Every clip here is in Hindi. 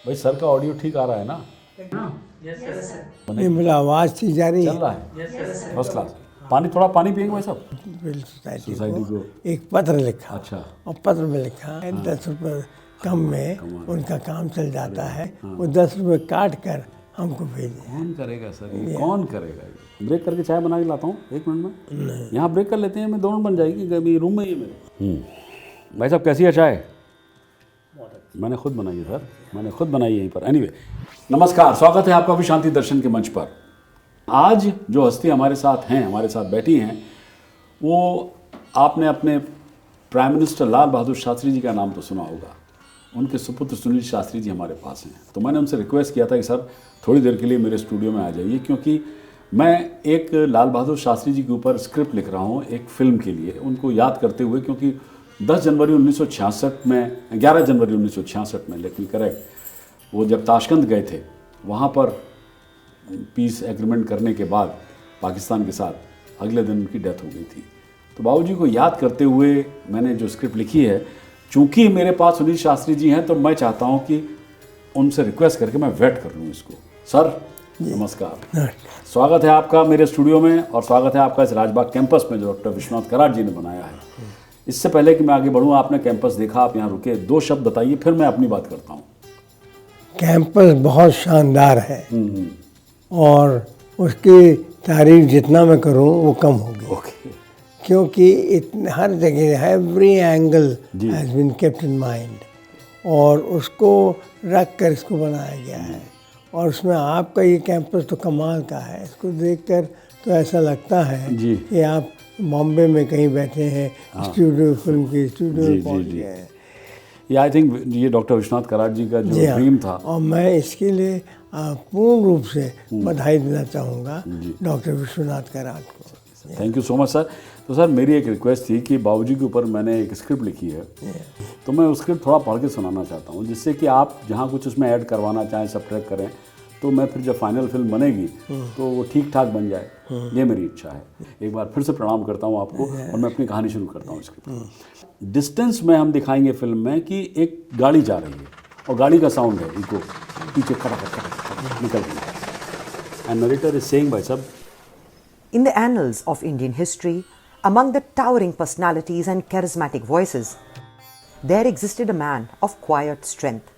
भाई सर का ऑडियो ठीक आ रहा है ना? नहीं मतलब आवाज़ थी जा रही चल रहा है फर्स्ट क्लास। थोड़ा पानी पिएंगे भाई साहब? सोसाइटी सोसाइटी को को एक पत्र लिखा। अच्छा। और पत्र में लिखा है 10 रुपये कम में उनका काम चल जाता है, वो 10 रुपये काट कर हमको भेजे। कौन करेगा सर ये? कौन करेगा ये? ब्रेक करके चाय बना के लाता हूँ 1 मिनट में। यहाँ ब्रेक कर लेते हैं, मैं 2 मिनट बन जाएगी, अभी रूम में ही है मेरे। भाई साहब कैसी है चाय? मैंने खुद बनाई है सर, मैंने खुद बनाई है यहीं पर। एनीवे, नमस्कार, स्वागत है आपका भी शांति दर्शन के मंच पर। आज जो हस्ती हमारे साथ हैं, हमारे साथ बैठी हैं, वो आपने अपने प्राइम मिनिस्टर लाल बहादुर शास्त्री जी का नाम तो सुना होगा। उनके सुपुत्र सुनील शास्त्री जी हमारे पास हैं। तो मैंने उनसे रिक्वेस्ट किया था कि सर थोड़ी देर के लिए मेरे स्टूडियो में आ जाइए, क्योंकि मैं एक लाल बहादुर शास्त्री जी के ऊपर स्क्रिप्ट लिख रहा हूँ एक फिल्म के लिए, उनको याद करते हुए, क्योंकि 10 जनवरी 1966 में, 11 जनवरी 1966 में लेकिन करेक्ट, वो जब ताशकंद गए थे, वहाँ पर पीस एग्रीमेंट करने के बाद पाकिस्तान के साथ अगले दिन उनकी डेथ हो गई थी। तो बाबूजी को याद करते हुए मैंने जो स्क्रिप्ट लिखी है, चूँकि मेरे पास सुनील शास्त्री जी हैं, तो मैं चाहता हूँ कि उनसे रिक्वेस्ट करके मैं वेट कर लूँ इसको। सर नमस्कार, स्वागत है आपका मेरे स्टूडियो में, और स्वागत है आपका इस राजबाग कैंपस में जो डॉक्टर विश्वनाथ कराड़ जी ने बनाया है। इससे पहले कि मैं आगे बढ़ूँ, आपने कैंपस देखा, आप यहाँ रुके, 2 शब्द बताइए, फिर मैं अपनी बात करता हूँ। कैंपस बहुत शानदार है और उसकी तारीफ जितना मैं करूं वो कम होगी। ओके। क्योंकि हर जगह every angle has been kept in mind, और उसको रख कर इसको बनाया गया है। और उसमें आपका ये कैंपस तो कमाल का है। इसको देखकर तो ऐसा लगता है कि आप बॉम्बे में कहीं बैठे हैं, स्टूडियो फिल्म की स्टूडियो में पहुँच गए हैं। ये आई थिंक ये डॉक्टर विश्वनाथ कराड़ जी का जो ड्रीम था, और मैं इसके लिए पूर्ण रूप से बधाई देना चाहूँगा डॉक्टर विश्वनाथ कराड़ को। Thank you so much sir. तो सर मेरी एक रिक्वेस्ट थी कि बाबूजी के ऊपर मैंने एक स्क्रिप्ट लिखी है, तो मैं उस स्क्रिप्ट थोड़ा पढ़ के सुनाना चाहता हूँ, जिससे कि आप जहाँ कुछ उसमें ऐड करवाना चाहें, सब्ट्रैक्ट करें, तो मैं फिर जब फाइनल फिल्म बनेगी तो वो ठीक ठाक बन जाए, ये मेरी इच्छा है। एक बार फिर से प्रणाम करता हूँ आपको, और मैं अपनी कहानी शुरू करता हूँ स्क्रिप्ट। डिस्टेंस में हम दिखाएंगे फिल्म में कि एक गाड़ी जा रही है, और गाड़ी का साउंड है इको, पीछे खड़ा निकल गई, एंड नरेटर इज सेइंग भाई साहब, In the annals of Indian history, among the towering personalities and charismatic voices, there existed a man of quiet strength.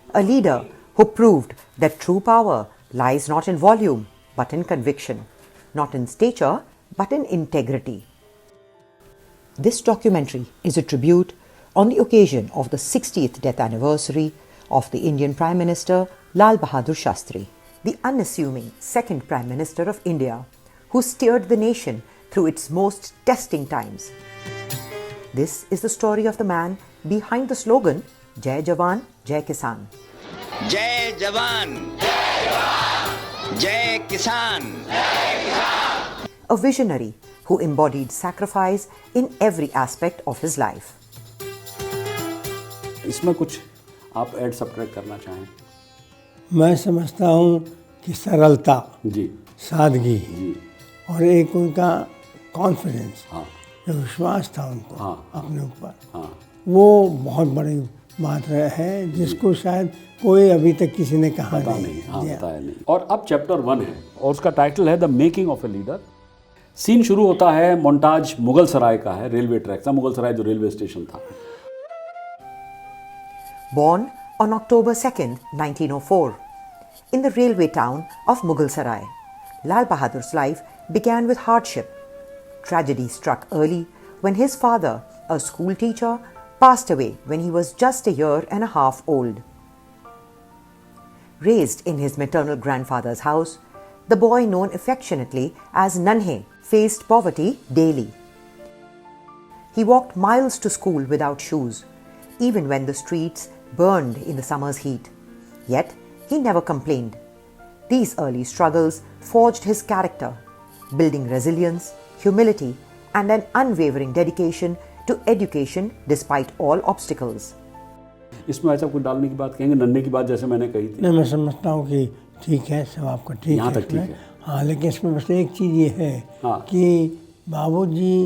A leader who proved that true power lies not in volume but in conviction, not in stature but in integrity. This documentary is a tribute on the occasion of the 60th death anniversary of the Indian Prime Minister Lal Bahadur Shastri, the unassuming second Prime Minister of India, who steered the nation through its most testing times. This is the story of the man behind the slogan Jai Jawan, Jai Kisan. जय जवान जय किसान। A visionary who embodied sacrifice in every aspect of his life. इसमें कुछ आप ऐड सब्ट्रैक्ट करना चाहें? मैं समझता हूँ कि सरलता, जी सादगी, जी, और एक उनका कॉन्फिडेंस, हाँ जो विश्वास था उनको हाँ, अपने ऊपर, हाँ, वो बहुत बड़ी बात है, जिसको शायद कोई अभी तक किसी ने कहा पता नहीं। नहीं, हाँ बताया नहीं। और अब चैप्टर 1 है, और उसका टाइटल है the making of a leader. Scene शुरू होता है, मोन्टाज मुगल सराय का है, रेलवे ट्रैक का, मुगल सराय जो रेलवे स्टेशन था। Born on October 2nd, 1904, in the railway town of Mughal Sarai, Lal Bahadur's life began with hardship. Tragedy struck early when his father, a school teacher, passed away when he was just a year and a half old. Raised in his maternal grandfather's house, the boy known affectionately as Nanhe faced poverty daily. He walked miles to school without shoes, even when the streets burned in the summer's heat. Yet, he never complained. These early struggles forged his character, building resilience, humility, and an unwavering dedication to education despite all obstacles. इसमें ऐसा कुछ डालने की बात कहेंगे, नन्हे की बात जैसे मैंने कही थी? नहीं, मैं समझता हूँ कि ठीक है, सब आपका ठीक है। हाँ, लेकिन इसमें बस एक चीज़ ये है कि बाबूजी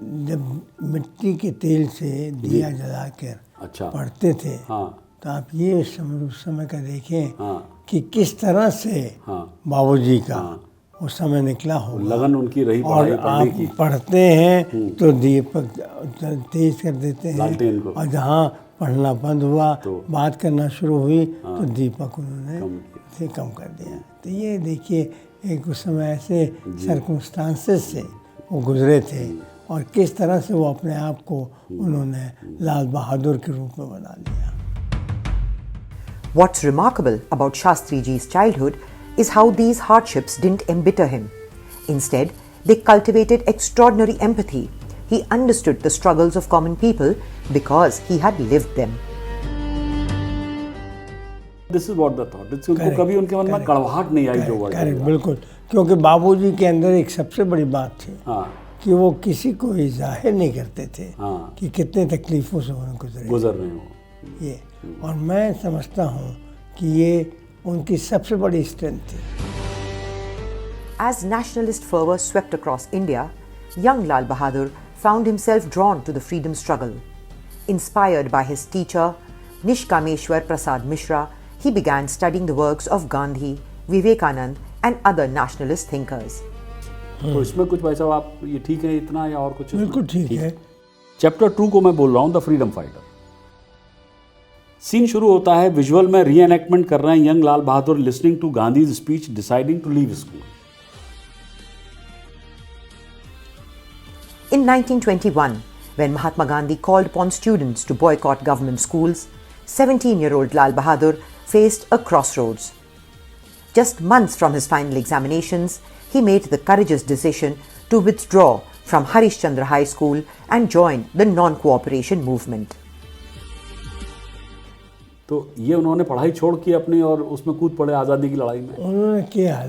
जब मिट्टी के तेल से दिया जलाकर अच्छा। पढ़ते थे, हाँ तो आप ये उस समय का देखें हाँ कि किस तरह से हाँ बाबूजी का वो समय निकला होगा। लगन उनकी रही और पढ़ाई आप पढ़ने की। पढ़ते हैं तो दीपक तेज कर देते हैं, लालटेन को। और जहाँ पढ़ना बंद हुआ, तो बात करना शुरू हुई, तो दीपक उन्होंने कम किया। से कम कर दिया। तो ये देखिए एक उस समय ऐसे सर्कमस्टांसेस से वो गुजरे थे, और किस तरह से वो अपने आप को उन्होंने लाल बहादुर के रूप में बना लिया। What's remarkable about Shastri Ji's childhood is how these hardships didn't embitter him. Instead, they cultivated extraordinary empathy. He understood the struggles of common people because he had lived them. This is what the thought. उनको कभी उनके मन में कड़वाहट नहीं आई जो वर्ड। करेक्ट, बिल्कुल। क्योंकि बाबूजी के अंदर एक सबसे बड़ी बात थी हाँ कि वो किसी को ही जाहिर नहीं करते थे हाँ। कि कितने तकलीफ़ों से उन्हें गुजर रहे हो। ये, और मैं समझता हूँ कि ये उनकी सबसे बड़ी स्ट्रेंथ थी। As nationalist fervor swept across India, young Lal Bahadur found himself drawn to the freedom struggle. Inspired by his teacher, Nishkameshwar Prasad Mishra, he began studying the works of Gandhi, Vivekanand and other nationalist thinkers. तो इसमें कुछ भाई साहब आप ये ठीक है इतना या और कुछ? बिल्कुल ठीक है। चैप्टर 2 को मैं बोल रहा हूँ, द फ्रीडम फाइटर। सीन शुरू होता है, विजुअल में रीएनैक्टमेंट कर रहे हैं young Lal Bahadur listening to Gandhi's speech deciding to leave school. In 1921, when Mahatma Gandhi called upon students to boycott government schools, 17-year-old Lal Bahadur faced a crossroads. Just months from his final examinations, he made the courageous decision to withdraw from Harishchandra High School and join the non-cooperation movement. तो ये उन्होंने पढ़ाई छोड़ की अपनी और उसमें कूद पड़े आज़ादी की लड़ाई में। उन्होंने किया,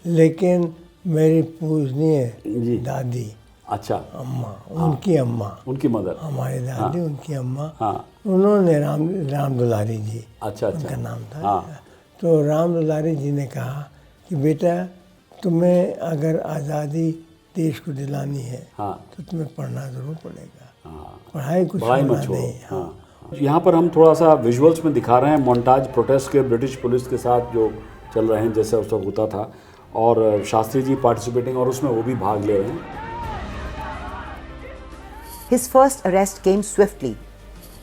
लेकिन मेरी पूजनीय जी। दादी, अच्छा। अम्मा, उनकी अम्मा, उनकी मदर। हमारी दादी, उनकी अम्मा, हाँ उन्होंने राम दुलारी जी, अच्छा उनका नाम था। हाँ तो राम दुलारी जी ने कहा कि बेटा, तुम्हें अगर आज़ादी देश को दिलानी है हाँ तो तुम्हें पढ़ना ज़रूर पड़ेगा। हाँ पढ़ाई कुछ पढ़ाई होना मत छोड़ो। नहीं। हाँ यहाँ पर हम थोड़ा सा विजुअल्स में दिखा रहे हैं मोन्टाज प्रोटेस्ट के ब्रिटिश पुलिस के साथ जो चल रहे हैं जैसे उस वक्त होता था, और शास्त्री जी पार्टिसिपेटिंग और उसमें वो भी भाग ले रहे हैं। His first arrest came swiftly,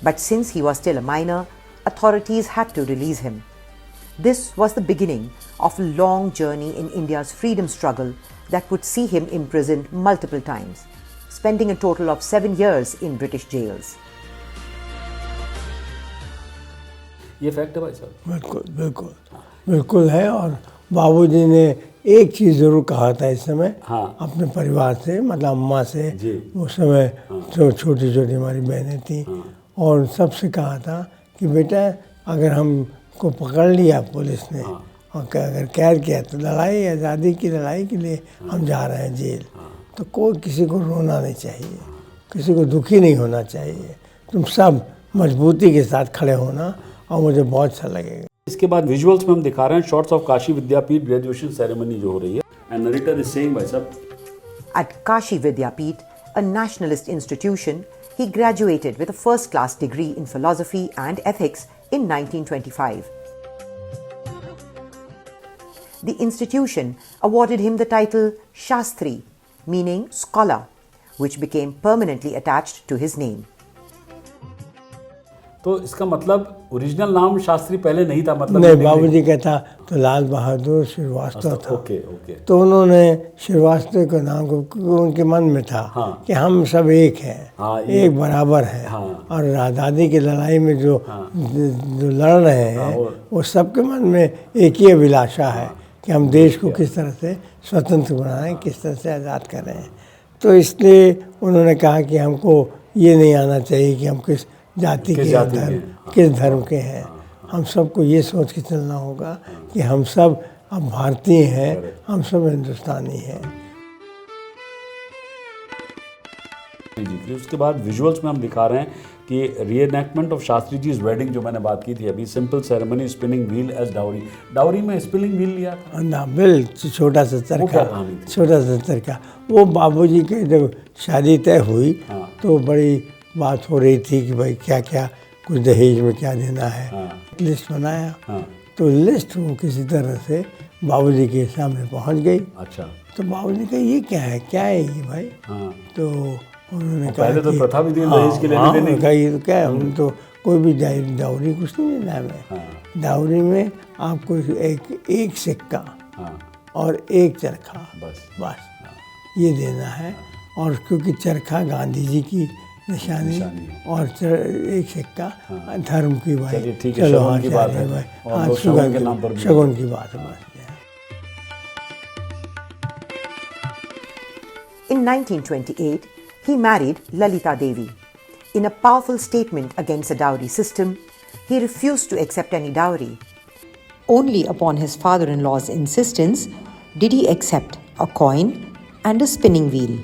but since he was still a minor, authorities had to release him. This was the beginning of a long journey in India's freedom struggle that would see him imprisoned multiple times, spending a total of 7 years in British jails. ये फैक्ट है भाई साहब। बिल्कुल बिल्कुल बिल्कुल है। और बाबूजी ने एक चीज़ ज़रूर कहा था इस समय, हाँ। अपने परिवार से, मतलब अम्मा से, जी। उस समय जो छोटी छोटी हमारी बहनें थी, और सबसे कहा था कि बेटा, अगर हमको पकड़ लिया पुलिस ने और अगर कैद किया तो लड़ाई, आज़ादी की लड़ाई के लिए हम जा रहे हैं जेल, तो कोई किसी को रोना नहीं चाहिए, किसी को दुखी नहीं होना चाहिए, तुम सब मजबूती के साथ खड़े होना, और मुझे बहुत अच्छा लगेगा। इसके बाद विजुअल्स में हम दिखा रहे हैं shots of Kashi Vidyapith graduation ceremony जो हो रही है, एंड नरेटर इज सेइंग भाई साहब, At Kashi Vidyapith, a nationalist institution, he graduated with a first-class degree in philosophy and ethics in 1925. The institution awarded him the title Shastri, meaning scholar, which became permanently attached to his name. तो इसका मतलब ओरिजिनल नाम शास्त्री पहले नहीं था, मतलब नहीं, बाबूजी का था तो लाल बहादुर श्रीवास्तव था। Okay okay. तो उन्होंने श्रीवास्तव के नाम को, उनके मन में था कि हम सब एक हैं, एक बराबर हैं, और आज़ादी की लड़ाई में जो लड़ रहे हैं वो सबके मन में एक ही अभिलाषा है कि हम देश को किस तरह से स्वतंत्र बनाएं, किस तरह से आज़ाद करें। तो इसलिए उन्होंने कहा कि हमको ये नहीं आना चाहिए कि हम किस जाति के, किस धर्म के हैं, हम सबको ये सोच के चलना होगा कि हम सब अब भारतीय हैं, हम सब हिंदुस्तानी हैं। जी, उसके बाद विजुअल्स में हम दिखा रहे हैं कि reenactment of Shastri ji's wedding जो मैंने बात की थी अभी, simple ceremony spinning wheel as dowry, dowry में स्पिनिंग व्हील लिया था ना बिल छोटा सा वो क्या चरखा, कहानी थी? छोटा सा चरखा। वो बाबूजी के जब शादी तय हुई तो बड़ी बात हो रही थी कि भाई क्या क्या कुछ दहेज में क्या देना है। लिस्ट बनाया तो लिस्ट वो किसी तरह से बाबूजी के सामने पहुंच गई। अच्छा, तो बाबूजी कहा ये क्या है ये भाई। तो उन्होंने कहा पहले तो कि प्रथा भी थी दहेज के लेने देने की। कहा ये तो क्या है, हम तो कोई भी डाउरी कुछ नहीं देना हमें। डाउरी में आपको एक सिक्का और एक चरखा बस ये देना है। और क्योंकि चरखा गांधी जी की निशानी और एक सिक्का धर्म की भाई, चलो हाँ की बात है भाई, और हाँ लोग शगुन के नाम पर भी शगुन की बात है बस। In 1928, he married Lalita Devi. In a powerful statement against the dowry system, he refused to accept any dowry. Only upon his father-in-law's insistence did he accept a coin and a spinning wheel.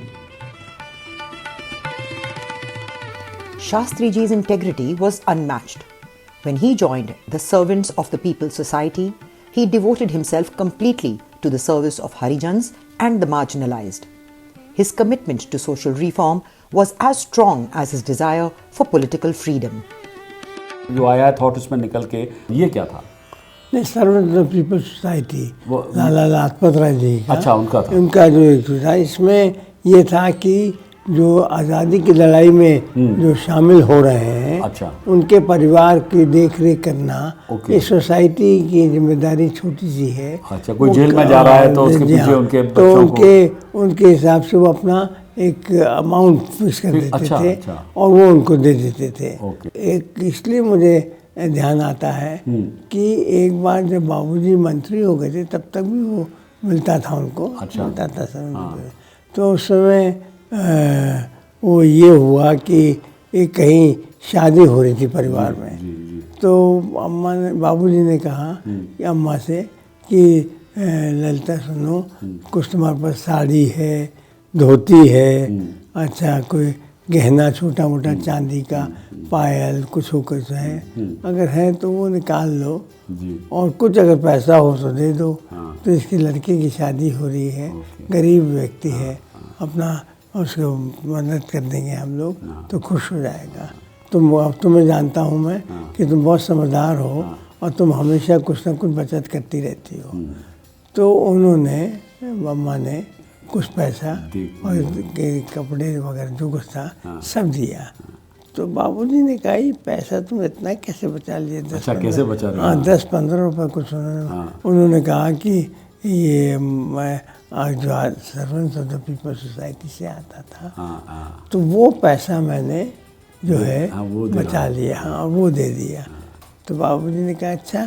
Shastriji's integrity was unmatched. When he joined the Servants of the People's Society, he devoted himself completely to the service of Harijans and the marginalized. His commitment to social reform was as strong as his desire for political freedom. जो आया थॉट उसमें निकल के ये क्या था? नहीं, servant of people society Lala Lajpat Rai ji का। अच्छा, उनका था। उनका जो एक था, इसमें ये था कि जो आज़ादी की लड़ाई में जो शामिल हो रहे हैं, अच्छा, उनके परिवार की देख रेख करना इस सोसाइटी की जिम्मेदारी छोटी सी है। अच्छा, कोई जेल में जा रहा है तो उसके पीछे उनके बच्चों को उनके हिसाब से वो अपना एक अमाउंट फिक्स कर देते थे। अच्छा। और वो उनको दे देते थे। एक इसलिए मुझे ध्यान आता है कि एक बार जब बाबूजी मंत्री हो गए थे तब तक भी वो मिलता था उनको। अच्छा। मिलता था समय। तो उस समय वो ये हुआ कि एक कहीं शादी हो रही थी परिवार में। तो अम्मा ने बाबूजी ने कहा कि अम्मा से कि ललिता सुनो, कुछ तुम्हारे पास साड़ी है, धोती है, अच्छा कोई गहना छोटा मोटा चांदी का पायल कुछ है, अगर है तो वो निकाल लो और कुछ अगर पैसा हो तो दे दो। तो इसकी लड़के की शादी हो रही है, गरीब व्यक्ति है, अपना उसको मदद कर देंगे हम लोग तो खुश हो जाएगा। तुम्हें जानता हूँ मैं कि तुम बहुत समझदार हो और तुम हमेशा कुछ ना कुछ बचत करती रहती हो। तो उन्होंने मम्मा ने कुछ पैसा और कपड़े वगैरह जो कुछ था सब दिया। तो बाबूजी ने कहा ये पैसा तुम इतना कैसे बचा लिए? अच्छा, कैसे बचा रहे? हाँ, 10-15 रुपये कुछ उन्होंने कहा कि ये मैं जो servants of the people society से आता था तो वो पैसा मैंने जो है बचा लिया। हाँ, वो दे दिया। तो बाबूजी ने कहा अच्छा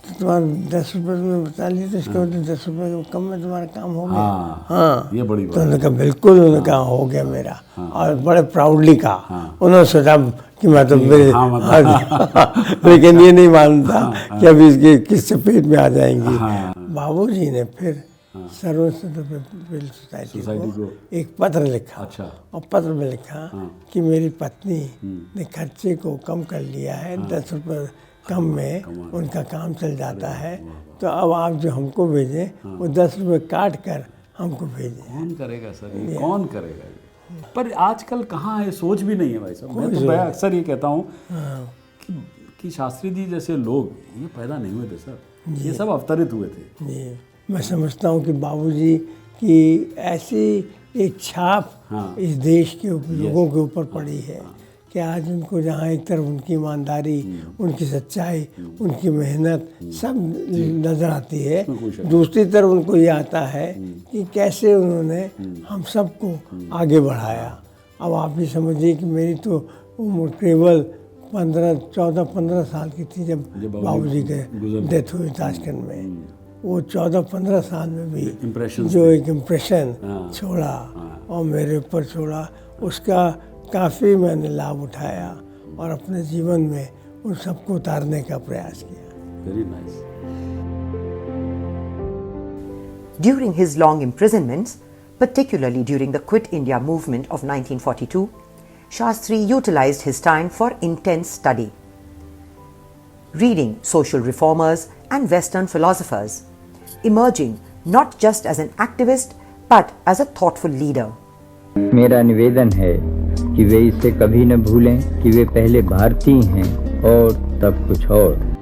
तो तुम्हारा 10 रुपये तुमने बचा लिए तो इसका मतलब 10 रुपये कम में तुम्हारा काम हो गया। हाँ, ये बड़ी बात। तो उन्होंने कहा बिल्कुल, उन्होंने कहा हो गया मेरा। और बड़े प्राउडली कहा। उन्होंने सोचा कि मैं तो लेकिन ये नहीं मानता कि अभी इसके किस चपेट में आ जाएंगी। बाबूजी ने फिर servants of the people society को एक पत्र लिखा। अच्छा। और पत्र में लिखा कि मेरी पत्नी ने खर्चे को कम कर लिया है, 10 रुपये कम में उनका काम चल जाता है, तो अब आप जो हमको भेजें वो 10 रुपये काट कर हमको भेजें। कौन करेगा सर ये? कौन करेगा ये? पर आजकल कहाँ है, सोच भी नहीं है भाई साहब। मैं अक्सर ये कहता हूँ कि शास्त्री जी जैसे लोग ये पैदा नहीं हुए थे सर, ये सब अवतरित हुए थे। जी, मैं समझता हूँ कि बाबूजी की ऐसी एक छाप इस देश के लोगों के ऊपर पड़ी है कि आज उनको जहाँ एक तरफ उनकी ईमानदारी, उनकी सच्चाई, उनकी मेहनत सब नज़र आती है, दूसरी तरफ उनको ये आता है कि कैसे उन्होंने हम सबको आगे बढ़ाया। अब आप ये समझिए कि मेरी तो उम्र केवल 14-15 साल की थी जब बाबूजी के डेथ हुई ताशकंद में। वो 14-15 साल में भी जो एक इम्प्रेशन छोड़ा और मेरे ऊपर छोड़ा, उसका काफ़ी मैंने लाभ उठाया और अपने जीवन में उन सबको उतारने का प्रयास किया। Very nice. During his long imprisonments, particularly during the Quit India movement of 1942, Shastri utilized his time for intense study, reading social reformers and Western philosophers, emerging not just as an activist but as a thoughtful leader. मेरा निवेदन है कि वे इसे कभी न भूलें कि वे पहले भारतीय हैं और तब कुछ और।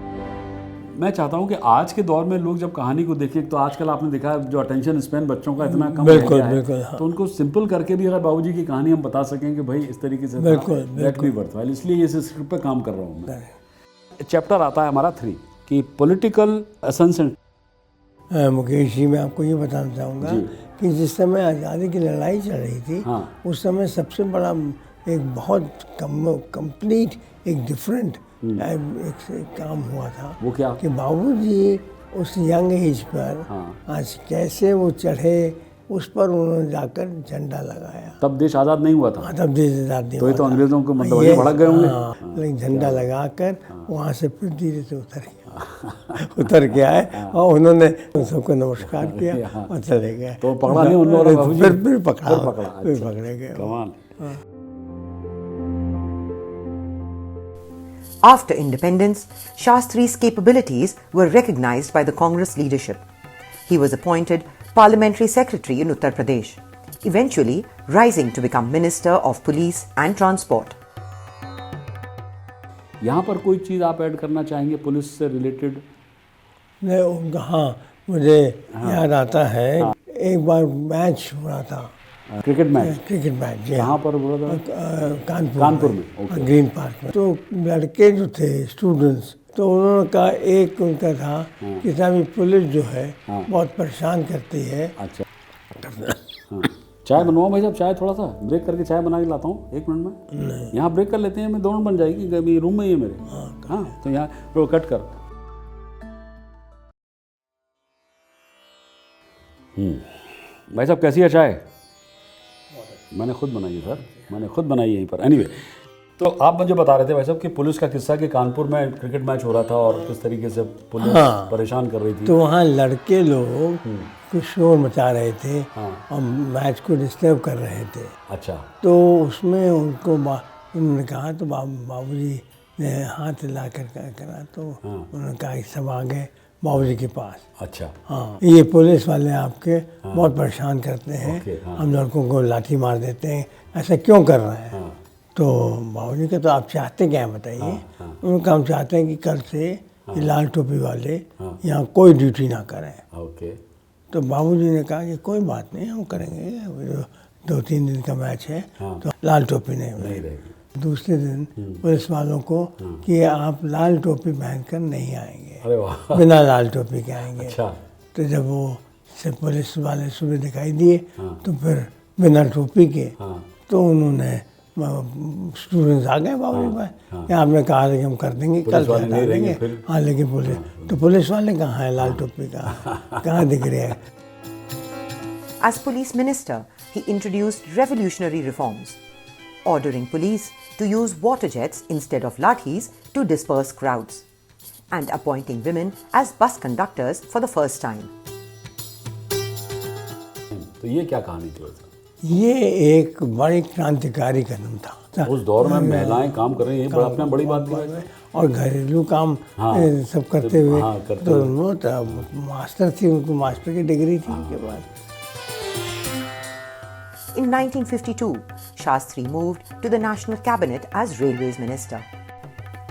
मैं चाहता हूं कि आज के दौर में लोग जब कहानी को देखें, तो आजकल आपने देखा है जो अटेंशन स्पैन बच्चों का इतना कम हो गया है, हाँ। तो उनको सिंपल करके भी अगर बाबूजी की कहानी हम बता सकें कि भाई इस तरीके से दैट भी वर्थ, इसलिए इस स्क्रिप्ट पे काम कर रहा हूँ मैं। चैप्टर आता है हमारा 3 कि पॉलिटिकल असेंशन। मुकेश जी, मैं आपको ये बताना चाहूँगा कि जिस समय आज़ादी की लड़ाई चल रही थी, उस समय सबसे बड़ा एक बहुत कंप्लीट एक डिफरेंट एक काम हुआ था। वो क्या? कि बाबूजी उस यंग एज पर आज कैसे वो चढ़े, उस पर उन्होंने जाकर झंडा लगाया। तब देश आज़ाद नहीं हुआ था। तब देश आज़ाद नहीं हुआ था। तो अंग्रेजों को मतलब भड़क गए होंगे। लेकिन झंडा लगाकर वहाँ से फिर धीरे से उतर के आए और उन्होंने सबको नमस्कार किया और चले गए। तो पकड़ा नहीं उन लोगों ने? फिर पकड़े गए। कमाल। After independence, Shastri's capabilities were recognized by the Congress leadership. He was appointed Parliamentary Secretary in Uttar Pradesh, eventually rising to become Minister of Police and Transport. यहाँ पर कोई चीज़ आप ऐड करना चाहेंगे पुलिस से रिलेटेड? नहीं, हाँ, मुझे याद आता है एक बार मैच हुआ था, क्रिकेट मैच जी। कहाँ पर हुआ था? कानपुर में, ग्रीन पार्क में। तो लड़के जो थे स्टूडेंट्स, तो उन्होंने कहा, एक उनका था कि साहब पुलिस जो है बहुत परेशान करती है। अच्छा। चाय बनवाओ भाई साहब, चाय थोड़ा सा ब्रेक करके चाय बना के लाता हूँ 1 मिनट में। नहीं, यहाँ ब्रेक कर लेते हैं, मैं 2 मिनट बन जाएगी, रूम में ही है मेरे। हाँ, तो यहाँ कट कर। भाई साहब कैसी है चाय? मैंने खुद बनाई है सर, मैंने खुद बनाई है यहीं पर। एनीवे, तो आप मुझे बता रहे थे भाई साहब कि पुलिस का किस्सा कि कानपुर में क्रिकेट मैच हो रहा था और किस तरीके से पुलिस परेशान कर रही थी। तो वहाँ लड़के लोग कुछ शोर मचा रहे थे और मैच को डिस्टर्ब कर रहे थे। अच्छा। तो उसमें उनको उन्होंने कहा, तो बाबूजी ने हाथ हिला कर करा, तो उन्होंने कहा सब आ गए बाबूजी के पास। अच्छा। हाँ, ये पुलिस वाले आपके बहुत परेशान करते हैं, हम लड़कों को लाठी मार देते हैं, ऐसा क्यों कर रहे हैं? तो बाबूजी का, तो आप चाहते क्या हैं बताइए? उन्होंने कहा, हम चाहते हैं कि कल से ये लाल टोपी वाले यहाँ कोई ड्यूटी ना करें। ओके। तो बाबूजी ने कहा कि कोई बात नहीं, हम करेंगे, 2-3 दिन का मैच है, तो लाल टोपी नहीं रहेगी। दूसरे दिन पुलिस वालों को कि आप लाल टोपी पहनकर नहीं आएंगे। अरे वाह। बिना लाल टोपी के आएंगे। अच्छा। तो जब वो से पुलिस वाले सुबह दिखाई दिए, तो फिर बिना टोपी के, तो उन्होंने स्टूडेंट्स आ गए बाबू के पास। आपने कहा कि हम कर देंगे, कल से हटा देंगे। हाँ, लेकिन पुलिस वाले कहाँ है लाल टोपी का, कहाँ दिख रहे हैं? As police minister, he introduced revolutionary reforms, ordering police to use water jets instead of lathis to disperse crowds, and appointing women as bus conductors for the first time. तो ये क्या कहानी थी? ये एक बड़ी क्रांतिकारी कदम था। उस दौर में महिलाएं काम कर रही हैं, ये अपना बड़ी बात थी। और घरेलू काम सब करते हुए, तो वो मास्टर थी, उनको मास्टर की डिग्री थी उनके बाद। In 1952, Shastri moved to the National Cabinet as Railways Minister.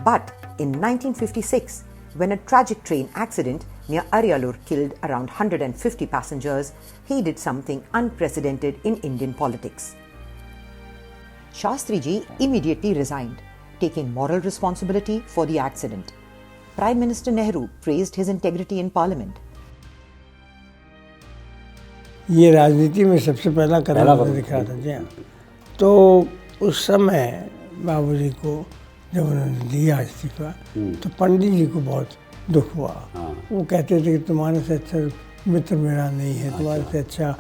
But in 1956, when a tragic train accident near Ariyalur killed around 150 passengers, he did something unprecedented in Indian politics. Shastri ji immediately resigned, taking moral responsibility for the accident. Prime Minister Nehru praised his integrity in Parliament. ये राजनीति में सबसे पहला कदम दिख रहा था जी। तो उस समय बाबूजी को जब उन्होंने दिया इस्तीफा, तो पंडित जी को बहुत दुख हुआ। वो कहते थे कि तुम्हारे से अच्छा मित्र मेरा नहीं है, तुम्हारे से अच्छा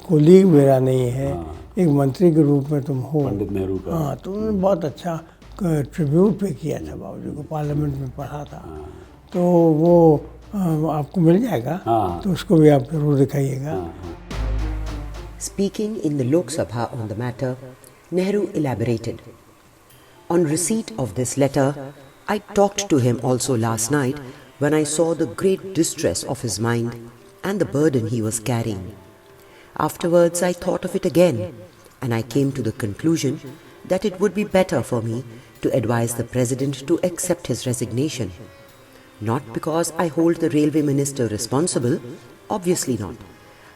कोलीग मेरा नहीं है, एक मंत्री के रूप में तुम हो। पंडित नेहरू का। हाँ, तो उन्होंने बहुत अच्छा ट्रिब्यूट पे किया था बाबूजी को, पार्लियामेंट में पढ़ा था। तो वो आपको मिल जाएगा, तो उसको भी आप जरूर दिखाइएगा। Speaking in the Lok Sabha on the matter, Nehru elaborated. On receipt of this letter, I talked to him also last night when I saw the great distress of his mind and the burden he was carrying. Afterwards, I thought of it again, and I came to the conclusion that it would be better for me to advise the President to accept his resignation. Not because I hold the Railway Minister responsible, obviously not,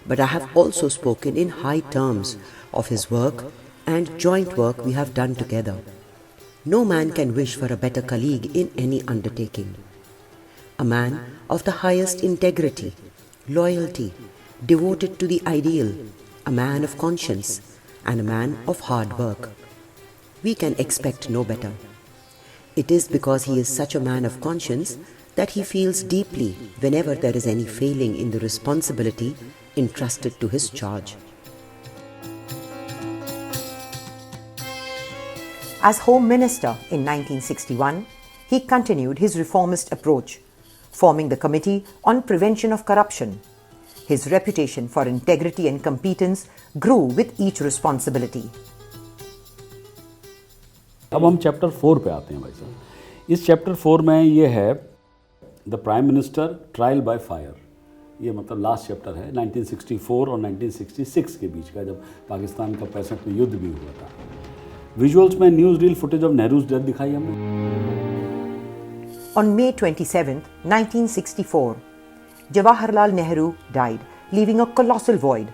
but I have also spoken in high terms of his work and joint work we have done together. No man can wish for a better colleague in any undertaking. A man of the highest integrity, loyalty, devoted to the ideal, a man of conscience, and a man of hard work. We can expect no better. It is because he is such a man of conscience that he feels deeply whenever there is any failing in the responsibility entrusted to his charge. As Home Minister in 1961, he continued his reformist approach, forming the Committee on Prevention of Corruption. His reputation for integrity and competence grew with each responsibility. अब हम चैप्टर 4 पे आते हैं भाई साहब। इस चैप्टर 4 में ये है the prime minister trial by fire. ये मतलब लास्ट चैप्टर है 1964 और 1966 के बीच का, जब पाकिस्तान का 65 में युद्ध भी हुआ था। विजुअल्स में news reel footage of Nehru's death दिखाई हमने। On May 27, 1964, Jawaharlal Nehru died, leaving a colossal void.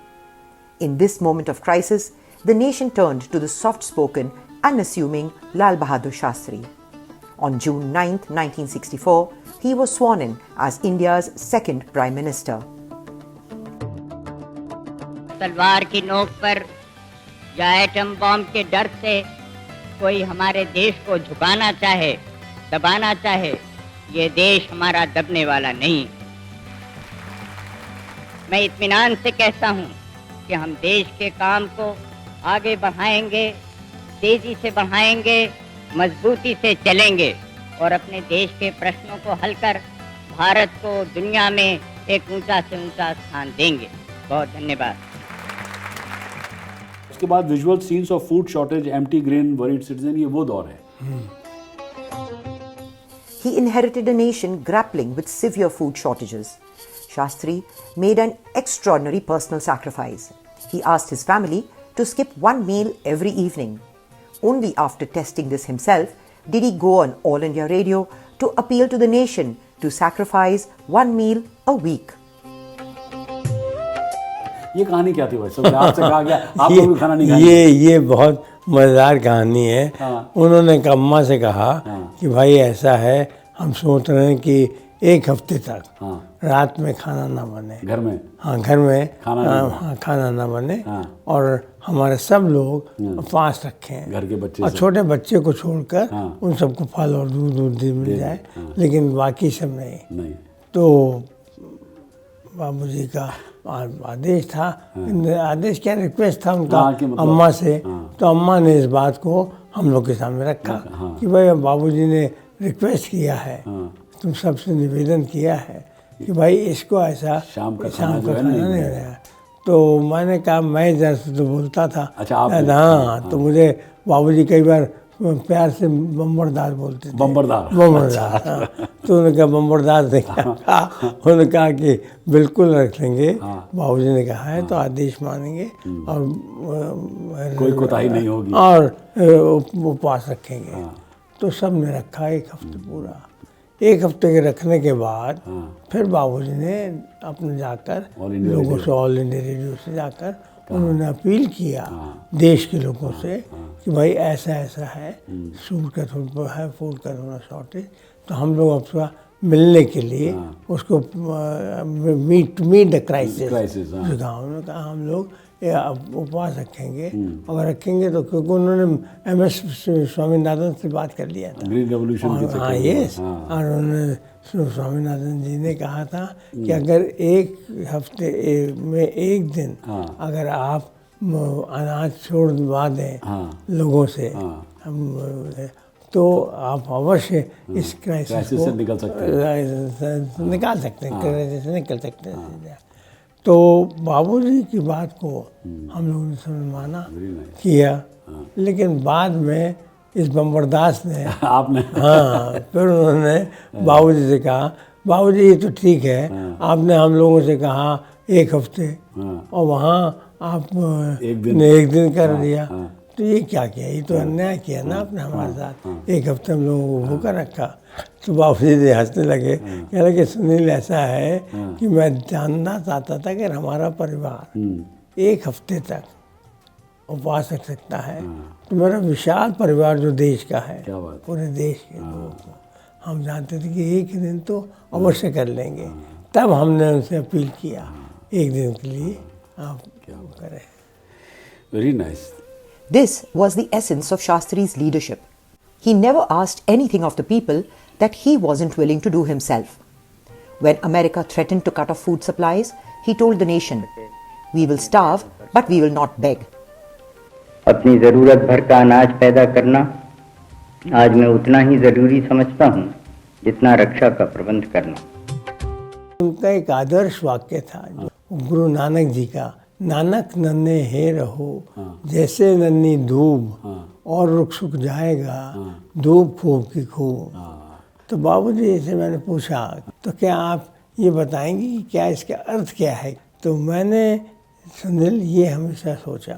In this moment of crisis, the nation turned to the soft-spoken, unassuming Lal Bahadur Shastri. On June 9, 1964, he was sworn in as India's second Prime Minister. तलवार की नोक पर या एटम बॉम्ब के डर से कोई हमारे देश को झुकाना चाहे, दबाना चाहे, ये देश हमारा दबने वाला नहीं। मैं इत्मीनान से कहता हूँ कि हम देश के काम को आगे बढ़ाएंगे, तेजी से बढ़ाएंगे, मजबूती से चलेंगे और अपने देश के प्रश्नों को हल कर भारत को दुनिया में एक ऊंचा से ऊंचा स्थान देंगे। बहुत धन्यवाद। उसके बाद visual scenes of food shortage, empty grain, worried citizen, ये वो दौर है। He inherited a nation grappling with severe food shortages. Shastri made an extraordinary personal sacrifice. He asked his family to skip one meal every evening. Only after testing this himself did he go on All India Radio to appeal to the nation to sacrifice one meal a week. ये कहानी क्या थी भाई साहब? आपसे कहा गया आपको भी खाना नहीं खाना। ये बहुत मज़ेदार कहानी है। हाँ। उन्होंने अम्मा से कहा कि भाई ऐसा है, हम सोच रहे हैं कि एक हफ्ते तक रात में खाना ना बने, घर में, हाँ घर में खाना ना बने, और हमारे सब लोग फास्ट रखें, घर के बच्चे, और छोटे बच्चे को छोड़कर उन सबको फल और दूध मिल जाए, लेकिन बाकी सब नहीं। तो बाबूजी का आदेश था, आदेश क्या, रिक्वेस्ट था उनका अम्मा से। तो अम्मा ने इस बात को हम लोग के सामने रखा कि भाई बाबूजी ने रिक्वेस्ट किया है, तुम सबसे निवेदन किया है कि भाई इसको ऐसा शाम का खाना नहीं हो रहा। तो मैंने कहा मैं जरा तो बोलता था। अच्छा, हाँ, तो मुझे बाबूजी कई बार प्यार से बम्बरदार बोलते थे। बम्बरदार। हाँ। तो उन्होंने कहा बम्बरदार ने कहा, उन्होंने कहा कि बिल्कुल रख लेंगे। बाबूजी ने कहा है तो आदेश मानेंगे और कोई कोताही नहीं होगी और उपवास रखेंगे। तो सब ने रखा एक हफ्ते पूरा। एक हफ्ते के रखने के बाद फिर बाबूजी ने अपने जाकर लोगों से, ऑल इंडिया रेडियो से जाकर उन्होंने अपील किया देश के लोगों से कि भाई ऐसा ऐसा है, फूड का थोड़ा शॉर्टेज, तो हम लोग आपका मिलने के लिए उसको मीट द क्राइसिस गाँव में कहा हम लोग उपवास रखेंगे। अगर रखेंगे तो, क्योंकि उन्होंने MS स्वामीनाथन से बात कर लिया था, ग्रीन रेवोल्यूशन की। हाँ यस, और उन्होंने स्वामीनाथन जी ने कहा था कि अगर एक हफ्ते में एक दिन अगर आप अनाज छोड़वा दें लोगों से, तो आप अवश्य इस क्राइसिस से निकल सकते हैं, निकल सकते हैं। तो बाबूजी की बात को हम लोगों ने समझ माना, किया। लेकिन बाद में इस बम्बरदास ने आपने हाँ, फिर उन्होंने बाबूजी से कहा, बाबूजी ये तो ठीक है, आपने हम लोगों से कहा 1 हफ्ते और वहाँ आप ने एक दिन कर दिया, तो ये क्या किया, ये तो अन्याय किया ना आपने हमारे साथ, 1 हफ्ते हम लोगों को भूखा रखा। तो बाबूजी जी हंसने लगे, कह लगे सुनील ऐसा है कि मैं जानना चाहता था कि हमारा परिवार 1 हफ्ते तक उपवास रख सकता है, तो मेरा विशाल परिवार जो देश का है, पूरे देश के लोगों को हम जानते थे कि 1 दिन तो अवश्य कर लेंगे। तब हमने उनसे अपील किया 1 दिन के लिए आप क्या करें। Very nice. This was the essence of Shastri's leadership. He never asked anything of the people that he wasn't willing to do himself. When America threatened to cut off food supplies, he told the nation, "We will starve, but we will not beg." अपनी ज़रूरत भर का अनाज पैदा करना आज मैं उतना ही ज़रूरी समझता हूँ जितना रक्षा का प्रबंध करना। उनका एक आदर्श वाक्य था जो गुरु नानक जी का, नानक नन्हे हे रहो जैसे नन्ही धूप और रुक सूख जाएगा धूप खूब की खूब। तो बाबूजी से मैंने पूछा, तो क्या आप ये बताएंगे कि क्या इसका अर्थ क्या है? तो मैंने सुनील ये हमेशा सोचा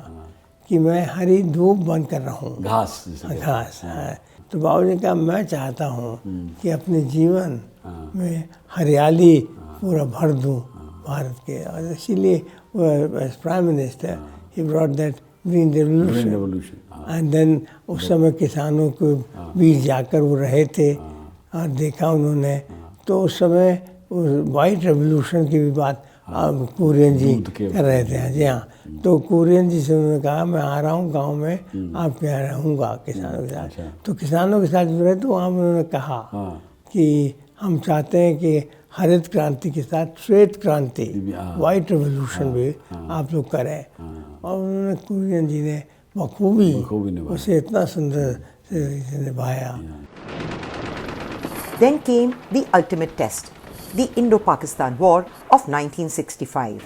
कि मैं हरी धूप बन कर रहूं, घास है। तो बाबूजी का मैं चाहता हूँ कि अपने जीवन में हरियाली पूरा भर दूं भारत के, और इसीलिए एज प्राइम मिनिस्टर ही brought that green revolution. And then उस समय किसानों के बीच जाकर वो रहे थे और देखा उन्होंने, तो उस समय वाइट रेवोल्यूशन की भी बात कुरियन जी कर रहे थे। जी हाँ, तो कुरियन जी से उन्होंने कहा मैं आ रहा हूँ गांव में, आपके यहाँ रहूँगा किसानों के साथ। तो किसानों के साथ जुड़े तो वहाँ उन्होंने कहा कि हम चाहते हैं कि हरित क्रांति के साथ श्वेत क्रांति, वाइट रेवोल्यूशन भी आप लोग करें। और उन्होंने कुरियन जी ने बखूबी उसे इतना सुंदर से निभाया। Then came the ultimate test, the Indo-Pakistan War of 1965.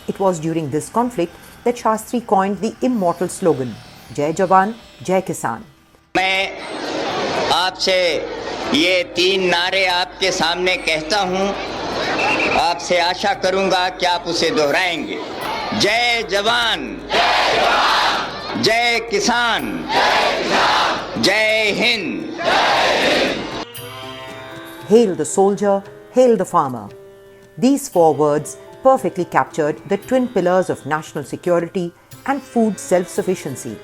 It was during this conflict that Shastri coined the immortal slogan, Jai Jawan, Jai Kisan. मैं आपसे ये 3 नारे आपके सामने कहता हूँ, आपसे आशा करूँगा कि आप उसे दोहराएंगे। जय जवान, जय किसान, जय Hind. Hail the soldier, hail the farmer. These 4 words perfectly captured the twin pillars of national security and food self-sufficiency.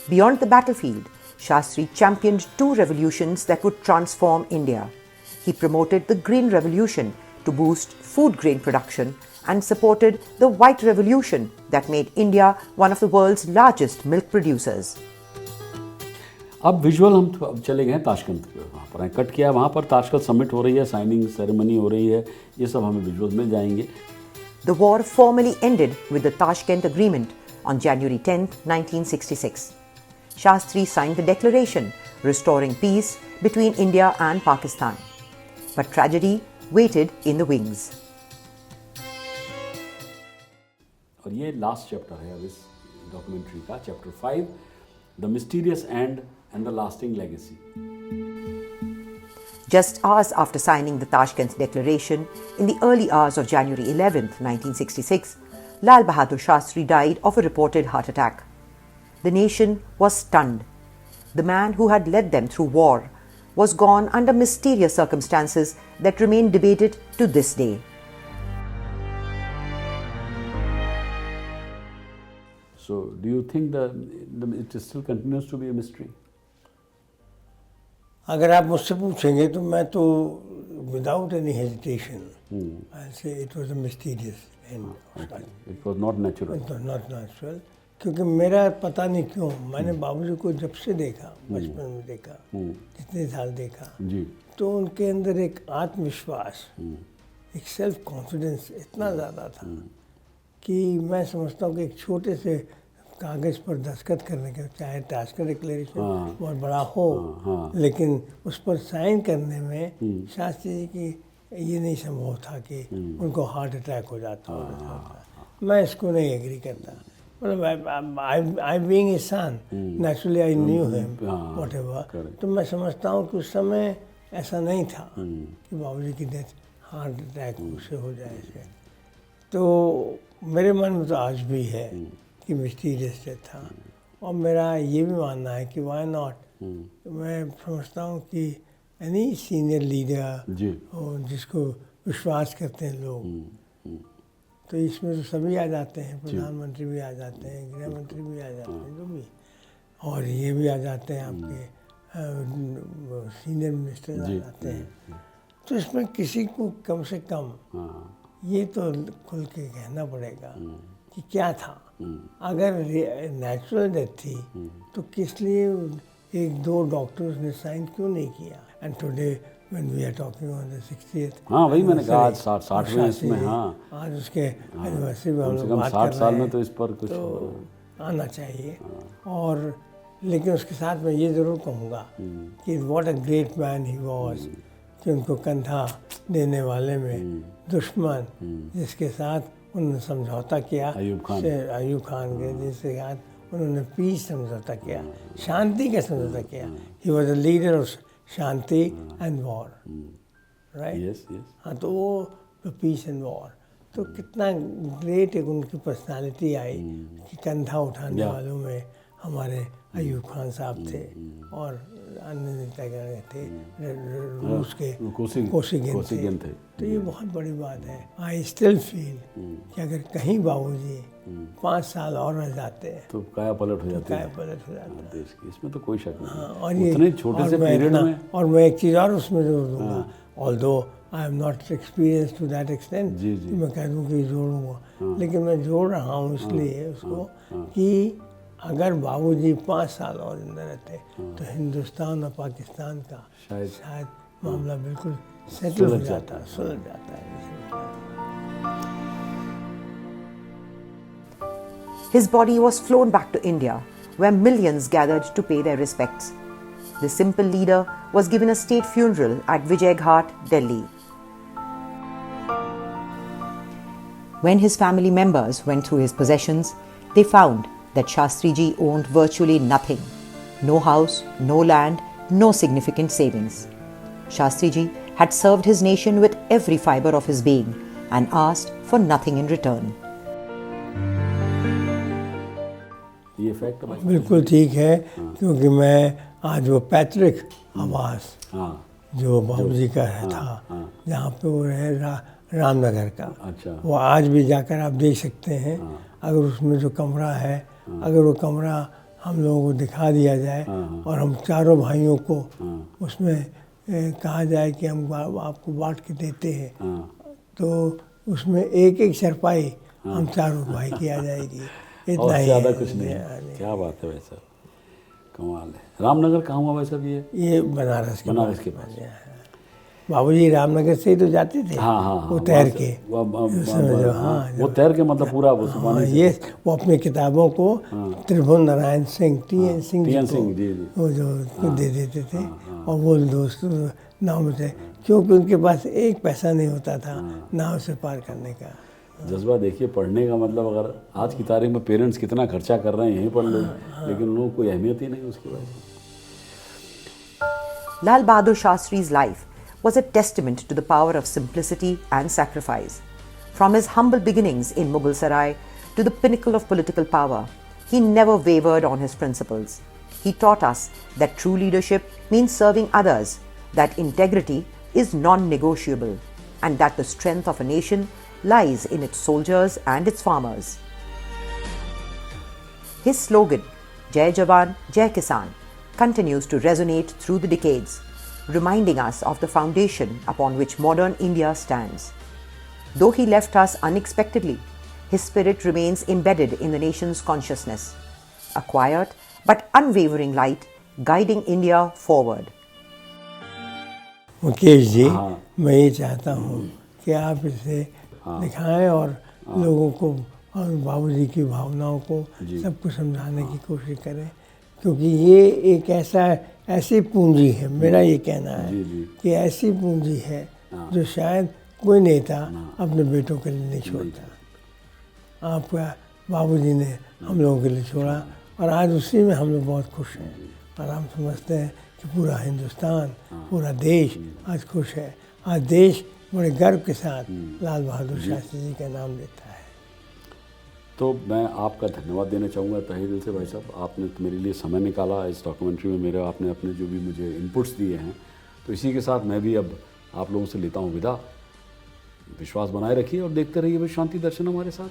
Beyond the battlefield, Shastri championed 2 revolutions that would transform India. He promoted the Green Revolution to boost food grain production and supported the White Revolution that made India one of the world's largest milk producers. अब विजुअल हम चले गए ताशकंद के, वहाँ पर कट किया, वहाँ पर ताशकंद समिट हो रही है, साइनिंग सेरेमनी हो रही है, ये सब हमें विजुअल्स मिल जाएंगे। The war formally ended with the Tashkent Agreement on January 10, 1966. Shastri signed the declaration restoring peace between India and Pakistan. But tragedy waited in the wings. और ये लास्ट चैप्टर है अब इस डॉक्यूमेंट्री का, chapter 5, the mysterious and and the lasting legacy. Just hours after signing the Tashkent Declaration, in the early hours of January 11, 1966, Lal Bahadur Shastri died of a reported heart attack. The nation was stunned. The man who had led them through war was gone under mysterious circumstances that remain debated to this day. So, do you think it still continues to be a mystery? अगर आप मुझसे पूछेंगे तो मैं तो विदाउट एनी हेजिटेशन आई से it was a mysterious and. It was not natural. Not natural, क्योंकि मेरा पता नहीं क्यों मैंने बाबूजी को जब से देखा, बचपन में देखा, जितने साल देखा जी, तो उनके अंदर एक आत्मविश्वास, एक सेल्फ कॉन्फिडेंस इतना ज़्यादा था कि मैं समझता हूँ कि एक छोटे से कागज़ पर दस्तखत करने के, चाहे टास्कर डिक्लेरेशन हाँ। बहुत बड़ा हो, हाँ। लेकिन उस पर साइन करने में शास्त्री जी की ये नहीं संभव था कि उनको हार्ट अटैक हो जाता होता। मैं इसको नहीं एग्री करता। मतलब I being a son, naturally I knew him whatever, तो मैं समझता हूँ कि उस समय ऐसा नहीं था कि बाबूजी की डेथ हार्ट अटैक से हो जाए ऐसे। तो मेरे मन में तो आज भी है कि मिस्टीरियस डेथ था, और मेरा ये भी मानना है कि वाई नॉट, मैं समझता हूँ कि एनी सीनियर लीडर जी जिसको विश्वास करते हैं लोग, तो इसमें तो सभी आ जाते हैं, प्रधानमंत्री भी आ जाते हैं, गृह मंत्री भी आ जाते हैं, जो भी, और ये भी आ जाते हैं आपके सीनियर मिनिस्टर आ जाते हैं। तो इसमें किसी को कम से कम ये तो खुल के कहना पड़ेगा कि क्या था। अगर नेचुरल डेथ थी तो किस लिए एक दो डॉक्टर्स ने साइन क्यों नहीं किया? And today when we are talking on the 60th, हाँ वही मैंने कहा आज 60वें इसमें, हाँ आज उसके एनिवर्सरी में हम कम से लोग कम बात 60 कर साल रहे में हैं, तो इस पर कुछ तो आना चाहिए। और लेकिन उसके साथ मैं ये ज़रूर कहूँगा कि what a great man he was, कि उनको कंधा देने वाले में दुश्मन जिसके साथ उन्होंने समझौता किया, अयूब खान के, जिसके साथ उन्होंने पीस समझौता किया, शांति का समझौता किया। He was a leader of Shanti and war, right. Yes yes हाँ, तो वो पीस एंड वॉर, तो कितना ग्रेट एक उनकी पर्सनालिटी आई कि कंधा उठाने वालों में हमारे अयूब खान साहब थे और अन्य नेतागण थे, रूस के कोसिगिन थे। तो ये बहुत बड़ी बात है। आई स्टिल फील कि अगर कहीं बाबूजी 5 साल और रह जाते हैं तो काया पलट हो जाती है पलट हो जाता। देश की, इसमें तो कोई शक नहीं। हाँ, और ये उतने छोटे से पीरियड में, और मैं एक चीज़ और उसमें जोड़ दूंगा, although I am not experience to that extent कि मैं कह दूँ कि जोड़ूंगा, लेकिन मैं जोड़ रहा हूँ इसलिए उसको कि अगर बाबूजी 5 साल और जिंदा रहते तो हिंदुस्तान और पाकिस्तान का शायद मामला बिल्कुल सेटल हो जाता, सुलझ जाता है। His body was flown back to India, where millions gathered to pay their respects. The simple leader was given a state funeral at Vijay Ghat, Delhi. When his family members went through his possessions, they found that Shastri Ji owned virtually nothing. No house, no land, no significant savings. Shastri Ji had served his nation with every fiber of his being and asked for nothing in return. ये फैक्ट है। बिल्कुल ठीक है, क्योंकि मैं आज वो पैतृक आवास जो बाबूजी का था, जहाँ पे वो रहे रामनगर का, अच्छा, वो आज भी जाकर आप देख सकते हैं। अगर उसमें जो कमरा है, अगर वो कमरा हम लोगों को दिखा दिया जाए और हम चारों भाइयों को उसमें कहा जाए कि हम आपको बांट के देते हैं, तो उसमें एक एक चरपाई हम चारों भाई की आ जाएगी। इतना ही ज़्यादा कुछ नहीं है। क्या बात है वैसा, कमाल है। रामनगर कहाँ हुआ वैसा भी है? ये बनारस के पास। बाबूजी रामनगर से ही तो जाते थे। हाँ, वो तैर के, वो तैर के मतलब पूरा ये वो अपनी किताबों को त्रिभुवन नारायण सिंह, TN सिंह जी वो जो दे देते थे, और वो दोस्त नाव में थे, क्योंकि उनके पास एक पैसा नहीं होता था नाव से पार करने का। जज्बा देखिए पढ़ने का, मतलब अगर आज की तारीख में पेरेंट्स कितना खर्चा कर रहे हैं यहीं पढ़ लो, लेकिन लोगों को अहमियत ही नहीं उसकी वजह से। Lal Bahadur Shastri's life was a testament to the power of simplicity and sacrifice. From his humble beginnings in Mughal Sarai to the pinnacle of political power, he never wavered on his principles. He taught us that true leadership means serving others, that integrity is non-negotiable, and that the strength of a nation lies in its soldiers and its farmers. His slogan, Jai Jawan, Jai Kisan, continues to resonate through the decades, reminding us of the foundation upon which modern India stands. Though he left us unexpectedly, his spirit remains embedded in the nation's consciousness, a quiet but unwavering light guiding India forward. Mukesh ji, मैं ये चाहता हूँ कि आप इसे दिखाएं और लोगों को और बाबूजी की भावनाओं को सबको समझाने की कोशिश करें, क्योंकि ये एक ऐसी पूंजी है, मेरा ये कहना है कि ऐसी पूंजी है जो शायद कोई नेता अपने बेटों के लिए नहीं छोड़ता। आपका बाबूजी ने हम लोगों के लिए छोड़ा और आज उसी में हम लोग बहुत खुश हैं, और हम समझते हैं कि पूरा हिंदुस्तान, पूरा देश आज खुश है। आज देश बड़े गर्व के साथ लाल बहादुर शास्त्री जी का नाम लेता है। तो मैं आपका धन्यवाद देना चाहूँगा तहे दिल से भाई साहब, आपने तो मेरे लिए समय निकाला इस डॉक्यूमेंट्री में, मेरे आपने अपने जो भी मुझे इनपुट्स दिए हैं। तो इसी के साथ मैं भी अब आप लोगों से लेता हूँ विदा। विश्वास बनाए रखिए और देखते रहिए विश्व शांति दर्शन हमारे साथ।